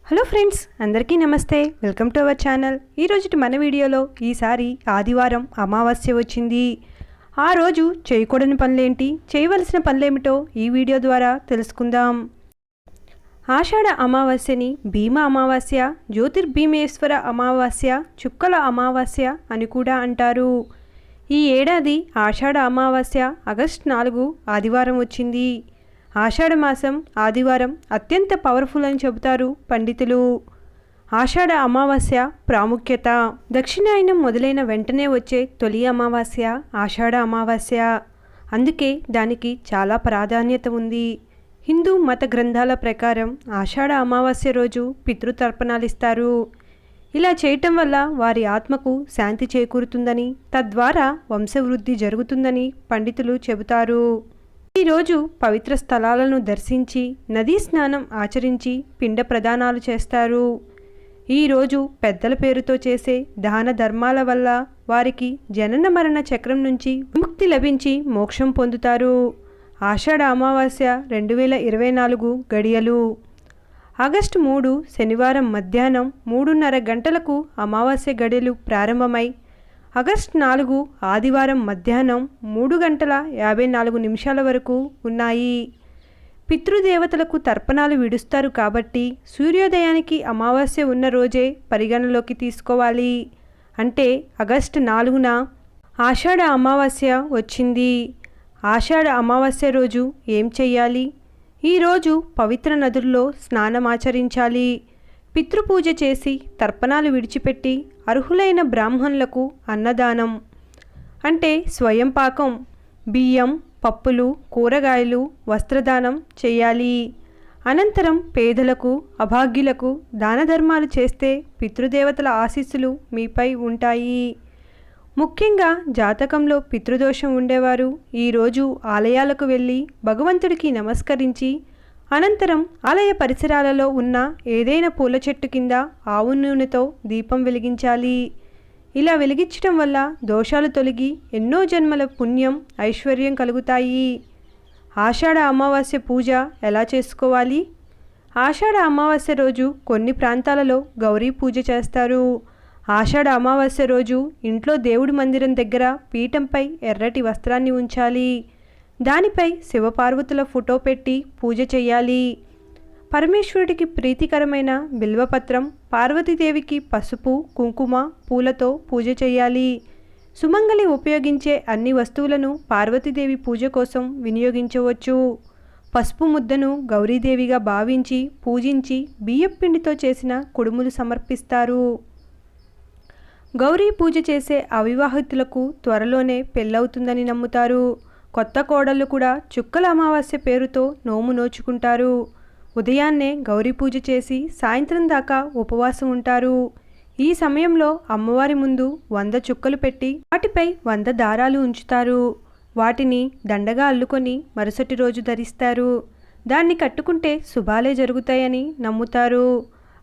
Hello friends, అందరికీ నమస్తే. Welcome to our channel. ఈరోజు మన వీడియోలో ఈసారి ఆదివారం అమావాస్య వచ్చింది. ఆ రోజు చేయకూడని పనులేంటి, చేయవలసిన పనులేమిటో ఈ వీడియో ద్వారా తెలుసుకుందాం. ఆషాఢ అమావాస్యని భీమ అమావాస్య, జ్యోతిర్భీమేశ్వర అమావాస్య, చుక్కల అమావాస్య అని కూడా అంటారు. ఈ ఏడాది ఆషాఢ అమావాస్య ఆగస్టు 4 ఆదివారం వచ్చింది. ఆషాఢ మాసం ఆదివారం అత్యంత పవర్ఫుల్ అని చెబుతారు పండితులు. ఆషాఢ అమావాస్య ప్రాముఖ్యత: దక్షిణాయనం మొదలైన వెంటనే వచ్చే తొలి అమావాస్య ఆషాఢ అమావాస్య. అందుకే దానికి చాలా ప్రాధాన్యత ఉంది. హిందూ మత గ్రంథాల ప్రకారం ఆషాఢ అమావాస్య రోజు పితృతర్పణాలు ఇస్తారు. ఇలా చేయటం వల్ల వారి ఆత్మకు శాంతి చేకూరుతుందని, తద్వారా వంశవృద్ధి జరుగుతుందని పండితులు చెబుతారు. ఈరోజు పవిత్ర స్థలాలను దర్శించి నదీ స్నానం ఆచరించి పిండ ప్రదానాలు చేస్తారు. ఈరోజు పెద్దల పేరుతో చేసే దాన ధర్మాల వల్ల వారికి జనన మరణ చక్రం నుంచి విముక్తి లభించి మోక్షం పొందుతారు. ఆషాఢ అమావాస్య 2024 గడియలు: ఆగస్టు 3 శనివారం మధ్యాహ్నం 3:30 గంటలకు అమావాస్య గడియలు ప్రారంభమై ఆగస్టు 4 ఆదివారం మధ్యాహ్నం 3:54 వరకు ఉన్నాయి. పితృదేవతలకు తర్పణాలు విడుస్తారు కాబట్టి సూర్యోదయానికి అమావాస్య ఉన్న రోజే పరిగణలోకి తీసుకోవాలి. అంటే ఆగస్టు 4న ఆషాఢ అమావాస్య వచ్చింది. ఆషాఢ అమావాస్య రోజు ఏం చెయ్యాలి? ఈరోజు పవిత్ర నదుల్లో స్నానమాచరించాలి. పితృపూజ చేసి తర్పణాలు విడిచిపెట్టి అర్హులైన బ్రాహ్మణులకు అన్నదానం అంటే స్వయం పాకం, బియ్యం, పప్పులు, కూరగాయలు, వస్త్రదానం చేయాలి. అనంతరం పేదలకు, అభాగ్యులకు దాన ధర్మాలు చేస్తే పితృదేవతల ఆశీస్సులు మీపై ఉంటాయి. ముఖ్యంగా జాతకంలో పితృదోషం ఉండేవారు ఈరోజు ఆలయాలకు వెళ్ళి భగవంతుడికి నమస్కరించి అనంతరం ఆలయ పరిసరాలలో ఉన్న ఏదైనా పూల చెట్టు కింద ఆవు నూనెతో దీపం వెలిగించాలి. ఇలా వెలిగించడం వల్ల దోషాలు తొలగి ఎన్నో జన్మల పుణ్యం, ఐశ్వర్యం కలుగుతాయి. ఆషాఢ అమావాస్య పూజ ఎలా చేసుకోవాలి? ఆషాఢ అమావాస్య రోజు కొన్ని ప్రాంతాలలో గౌరీ పూజ చేస్తారు. ఆషాఢ అమావాస్య రోజు ఇంట్లో దేవుడి మందిరం దగ్గర పీఠంపై ఎర్రటి వస్త్రాన్ని ఉంచాలి. దానిపై శివపార్వతుల ఫోటో పెట్టి పూజ చేయాలి. పరమేశ్వరుడికి ప్రీతికరమైన బిల్వపత్రం, పార్వతీదేవికి పసుపు, కుంకుమ, పూలతో పూజ చేయాలి. సుమంగళి ఉపయోగించే అన్ని వస్తువులను పార్వతీదేవి పూజ కోసం వినియోగించవచ్చు. పసుపు ముద్దను గౌరీదేవిగా భావించి పూజించి బియ్యపిండితో చేసిన కుడుములు సమర్పిస్తారు. గౌరీ పూజ చేసే అవివాహితులకు త్వరలోనే పెళ్ళవుతుందని నమ్ముతారు. కొత్త కోడళ్ళు కూడా చుక్కల అమావాస్య పేరుతో నోము నోచుకుంటారు. ఉదయాన్నే గౌరీ పూజ చేసి సాయంత్రం దాకా ఉపవాసం ఉంటారు. ఈ సమయంలో అమ్మవారి ముందు 100 చుక్కలు పెట్టి వాటిపై 100 దారాలు ఉంచుతారు. వాటిని దండగా అల్లుకొని మరుసటి రోజు ధరిస్తారు. దాన్ని కట్టుకుంటే శుభాలే జరుగుతాయని నమ్ముతారు.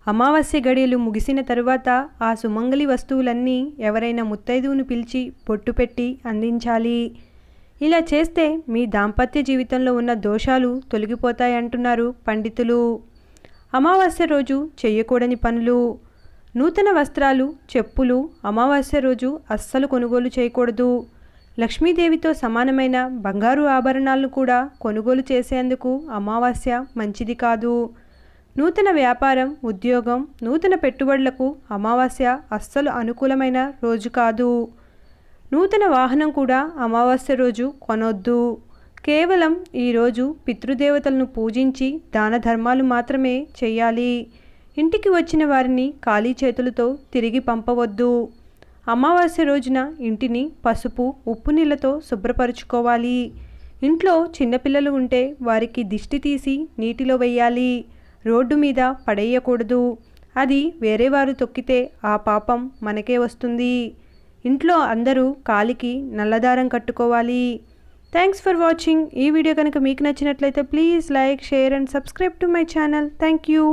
అమావాస్య గడియలు ముగిసిన తరువాత ఆ సుమంగళి వస్తువులన్నీ ఎవరైనా ముత్తైదువును పిలిచి బొట్టు పెట్టి అందించాలి. ఇలా చేస్తే మీ దాంపత్య జీవితంలో ఉన్న దోషాలు తొలగిపోతాయంటున్నారు పండితులు. అమావాస్య రోజు చేయకూడని పనులు: నూతన వస్త్రాలు, చెప్పులు అమావాస్య రోజు అస్సలు కొనుగోలు చేయకూడదు. లక్ష్మీదేవితో సమానమైన బంగారు ఆభరణాలను కూడా కొనుగోలు చేసేందుకు అమావాస్య మంచిది కాదు. నూతన వ్యాపారం, ఉద్యోగం, నూతన పెట్టుబడులకు అమావాస్య అస్సలు అనుకూలమైన రోజు కాదు. నూతన వాహనం కూడా అమావాస్య రోజు కొనొద్దు. కేవలం ఈరోజు పితృదేవతలను పూజించి దాన ధర్మాలు మాత్రమే చేయాలి. ఇంటికి వచ్చిన వారిని ఖాళీ చేతులతో తిరిగి పంపవద్దు. అమావాస్య రోజున ఇంటిని పసుపు, ఉప్పు నీళ్ళతో శుభ్రపరుచుకోవాలి. ఇంట్లో చిన్నపిల్లలు ఉంటే వారికి దిష్టి తీసి నీటిలో వేయాలి. రోడ్డు మీద పడేయకూడదు. అది వేరే వారు తొక్కితే ఆ పాపం మనకే వస్తుంది. ఇంట్లో అందరూ కాలికి నల్లదారం కట్టుకోవాలి. Thanks for watching. ఈ వీడియో కనుక మీకు నచ్చినట్లయితే please like, share and subscribe to my channel. Thank you.